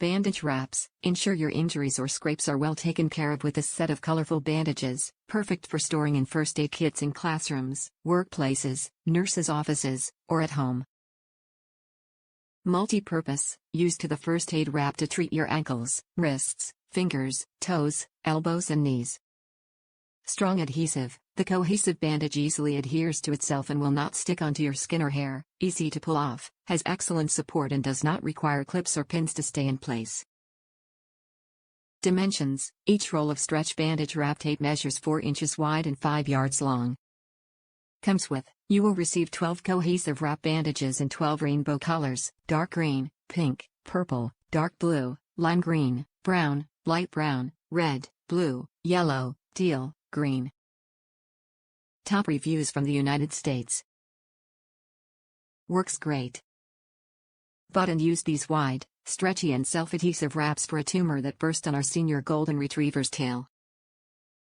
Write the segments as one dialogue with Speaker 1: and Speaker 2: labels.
Speaker 1: Bandage Wraps. Ensure your injuries or scrapes are well taken care of with this set of colorful bandages, perfect for storing in first aid kits in classrooms, workplaces, nurses' offices, or at home. Multi-purpose. Use to the first aid wrap to treat your ankles, wrists, fingers, toes, elbows and knees. Strong adhesive. The cohesive bandage easily adheres to itself and will not stick onto your skin or hair, easy to pull off, has excellent support and does not require clips or pins to stay in place. Dimensions. Each roll of stretch bandage wrap tape measures 4 inches wide and 5 yards long. Comes with, you will receive 12 cohesive wrap bandages in 12 rainbow colors: dark green, pink, purple, dark blue, lime green, brown, light brown, red, blue, yellow, teal, green. Top reviews from the United States. Works great. Bought and used these wide, stretchy and self-adhesive wraps for a tumor that burst on our senior golden retriever's tail.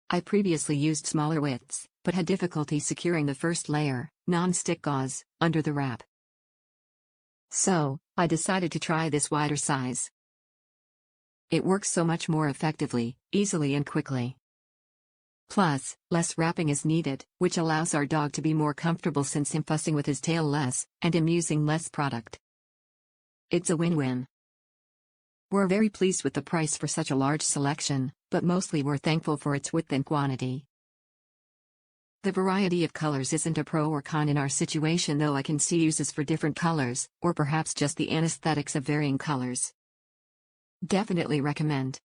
Speaker 1: I previously used smaller widths, but had difficulty securing the first layer, non-stick gauze, under the wrap. So, I decided to try this wider size. It works so much more effectively, easily and quickly. Plus, less wrapping is needed, which allows our dog to be more comfortable since him fussing with his tail less, and him using less product. It's a win-win. We're very pleased with the price for such a large selection, but mostly we're thankful for its width and quantity. The variety of colors isn't a pro or con in our situation, though I can see uses for different colors, or perhaps just the anesthetics of varying colors. Definitely recommend.